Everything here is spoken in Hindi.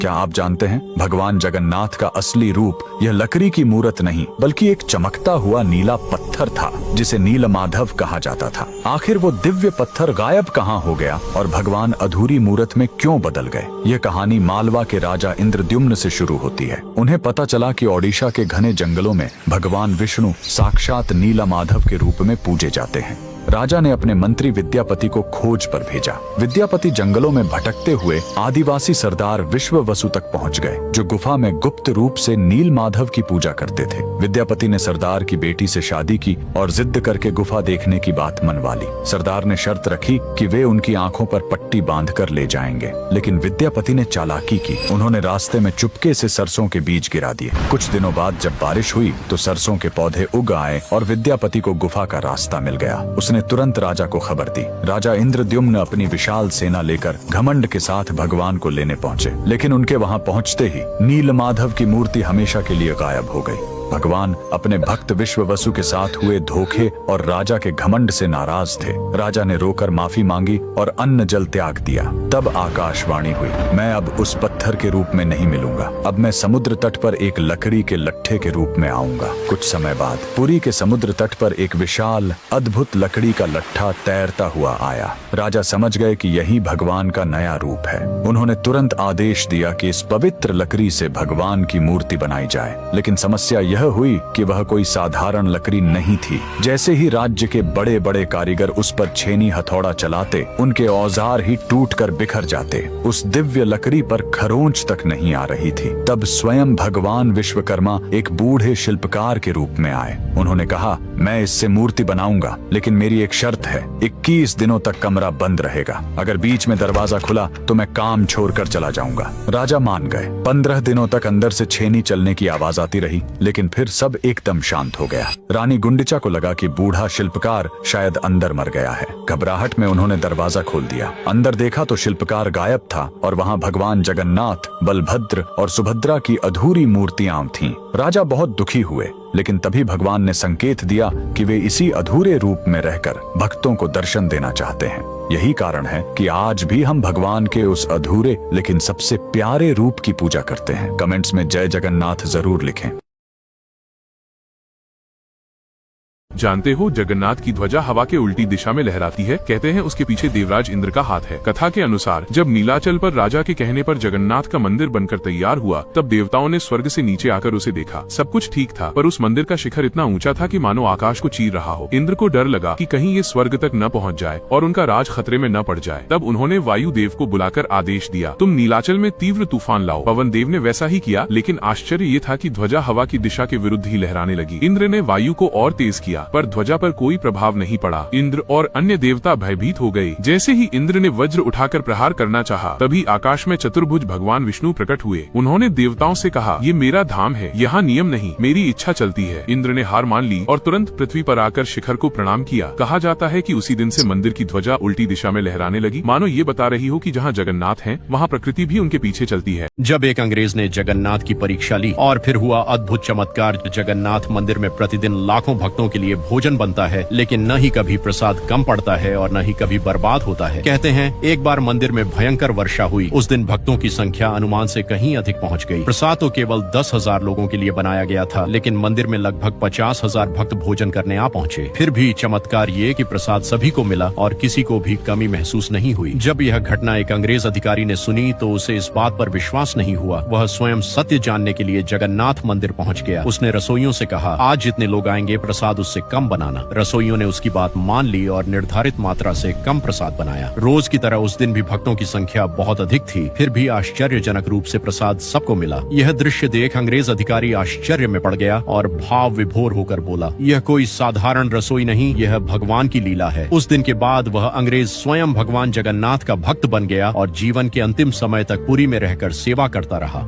क्या आप जानते हैं भगवान जगन्नाथ का असली रूप यह लकड़ी की मूर्त नहीं बल्कि एक चमकता हुआ नीला पत्थर था जिसे नीलमाधव कहा जाता था। आखिर वो दिव्य पत्थर गायब कहाँ हो गया और भगवान अधूरी मूर्त में क्यों बदल गए? यह कहानी मालवा के राजा इंद्रद्युम्न से शुरू होती है। उन्हें पता चला कि ओडिशा के घने जंगलों में भगवान विष्णु साक्षात नीलमाधव के रूप में पूजे जाते हैं। राजा ने अपने मंत्री विद्यापति को खोज पर भेजा। विद्यापति जंगलों में भटकते हुए आदिवासी सरदार विश्ववसु तक पहुंच गए, जो गुफा में गुप्त रूप से नीलमाधव की पूजा करते थे। विद्यापति ने सरदार की बेटी से शादी की और जिद करके गुफा देखने की बात मनवा ली। सरदार ने शर्त रखी कि वे उनकी आंखों पर पट्टी बांधकर ले जाएंगे, लेकिन विद्यापति ने चालाकी की। उन्होंने रास्ते में चुपके से सरसों के बीज गिरा दिए। कुछ दिनों बाद जब बारिश हुई तो सरसों के पौधे उग आए और विद्यापति को गुफा का रास्ता मिल गया। उसने तुरंत राजा को खबर दी। राजा इंद्रद्युम्न अपनी विशाल सेना लेकर घमंड के साथ भगवान को लेने पहुंचे, लेकिन उनके वहां पहुंचते ही नीलमाधव की मूर्ति हमेशा के लिए गायब हो गई। भगवान अपने भक्त विश्ववसु के साथ हुए धोखे और राजा के घमंड से नाराज थे। राजा ने रोकर माफी मांगी और अन्न जल त्याग दिया। तब आकाशवाणी हुई, मैं अब उस पत्थर के रूप में नहीं मिलूंगा, अब मैं समुद्र तट पर एक लकड़ी के लट्ठे के रूप में आऊंगा। कुछ समय बाद पुरी के समुद्र तट पर एक विशाल अद्भुत लकड़ी का लट्ठा तैरता हुआ आया। राजा समझ गए कि यही भगवान का नया रूप है। उन्होंने तुरंत आदेश दिया कि इस पवित्र लकड़ी से भगवान की मूर्ति बनाई जाए, लेकिन समस्या यह हुई कि वह कोई साधारण लकड़ी नहीं थी। जैसे ही राज्य के बड़े बड़े कारीगर उस पर छेनी हथौड़ा चलाते, उनके औजार ही टूटकर बिखर जाते। उस दिव्य लकड़ी पर खरोंच तक नहीं आ रही थी। तब स्वयं भगवान विश्वकर्मा एक बूढ़े शिल्पकार के रूप में आए। उन्होंने कहा, मैं इससे मूर्ति बनाऊंगा, लेकिन मेरी एक शर्त है, 21 दिनों तक कमरा बंद रहेगा। अगर बीच में दरवाजा खुला तो मैं काम छोड़कर चला जाऊंगा। राजा मान गए। 15 दिनों तक अंदर से छेनी चलने की आवाज आती रही, लेकिन फिर सब एकदम शांत हो गया। रानी गुंडिचा को लगा कि बूढ़ा शिल्पकार शायद अंदर मर गया है। घबराहट में उन्होंने दरवाजा खोल दिया। अंदर देखा तो शिल्पकार गायब था और वहां भगवान जगन्नाथ, बलभद्र और सुभद्रा की अधूरी मूर्तियां थीं। राजा बहुत दुखी हुए, लेकिन तभी भगवान ने संकेत दिया कि वे इसी अधूरे रूप में रहकर भक्तों को दर्शन देना चाहते हैं। यही कारण है कि आज भी हम भगवान के उस अधूरे लेकिन सबसे प्यारे रूप की पूजा करते हैं। कमेंट्स में जय जगन्नाथ जरूर लिखें। जानते हो जगन्नाथ की ध्वजा हवा के उल्टी दिशा में लहराती है। कहते हैं उसके पीछे देवराज इंद्र का हाथ है। कथा के अनुसार जब नीलाचल पर राजा के कहने पर जगन्नाथ का मंदिर बनकर तैयार हुआ, तब देवताओं ने स्वर्ग से नीचे आकर उसे देखा। सब कुछ ठीक था, पर उस मंदिर का शिखर इतना ऊंचा था कि मानो आकाश को चीर रहा हो। इंद्र को डर लगा कि कहीं ये स्वर्ग तक न पहुंच जाए और उनका राज खतरे में न पड़ जाए। तब उन्होंने वायु देव को बुलाकर आदेश दिया, तुम नीलाचल में तीव्र तूफान लाओ। पवन देव ने वैसा ही किया, लेकिन आश्चर्य ये था कि ध्वजा हवा की दिशा के विरुद्ध ही लहराने लगी। इंद्र ने वायु को और तेज किया, पर ध्वजा पर कोई प्रभाव नहीं पड़ा। इंद्र और अन्य देवता भयभीत हो गए। जैसे ही इंद्र ने वज्र उठाकर प्रहार करना चाहा, तभी आकाश में चतुर्भुज भगवान विष्णु प्रकट हुए। उन्होंने देवताओं से कहा, ये मेरा धाम है, यहाँ नियम नहीं, मेरी इच्छा चलती है। इंद्र ने हार मान ली और तुरंत पृथ्वी पर आकर शिखर को प्रणाम किया। कहा जाता है कि उसी दिन से मंदिर की ध्वजा उल्टी दिशा में लहराने लगी, मानो ये बता रही हो कि जहाँ जगन्नाथ हैं, वहाँ प्रकृति भी उनके पीछे चलती है। जब एक अंग्रेज ने जगन्नाथ की परीक्षा ली और फिर हुआ अद्भुत चमत्कार। जगन्नाथ मंदिर में प्रतिदिन लाखों भक्तों के लिए भोजन बनता है, लेकिन न ही कभी प्रसाद कम पड़ता है और न ही कभी बर्बाद होता है। कहते हैं एक बार मंदिर में भयंकर वर्षा हुई। उस दिन भक्तों की संख्या अनुमान से कहीं अधिक पहुंच गई। प्रसाद तो केवल 10,000 लोगों के लिए बनाया गया था, लेकिन मंदिर में लगभग 50,000 भक्त भोजन करने आ पहुंचे। फिर भी चमत्कार ये कि प्रसाद सभी को मिला और किसी को भी कमी महसूस नहीं हुई। जब यह घटना एक अंग्रेज अधिकारी ने सुनी तो उसे इस बात पर विश्वास नहीं हुआ। वह स्वयं सत्य जानने के लिए जगन्नाथ मंदिर पहुंच गया। उसने रसोइयों से कहा, आज जितने लोग आएंगे प्रसाद उससे कम बनाना। रसोइयों ने उसकी बात मान ली और निर्धारित मात्रा से कम प्रसाद बनाया। रोज की तरह उस दिन भी भक्तों की संख्या बहुत अधिक थी, फिर भी आश्चर्यजनक रूप से प्रसाद सबको मिला। यह दृश्य देख अंग्रेज अधिकारी आश्चर्य में पड़ गया और भाव विभोर होकर बोला, यह कोई साधारण रसोई नहीं, यह भगवान की लीला है। उस दिन के बाद वह अंग्रेज स्वयं भगवान जगन्नाथ का भक्त बन गया और जीवन के अंतिम समय तक पुरी में रहकर सेवा करता रहा।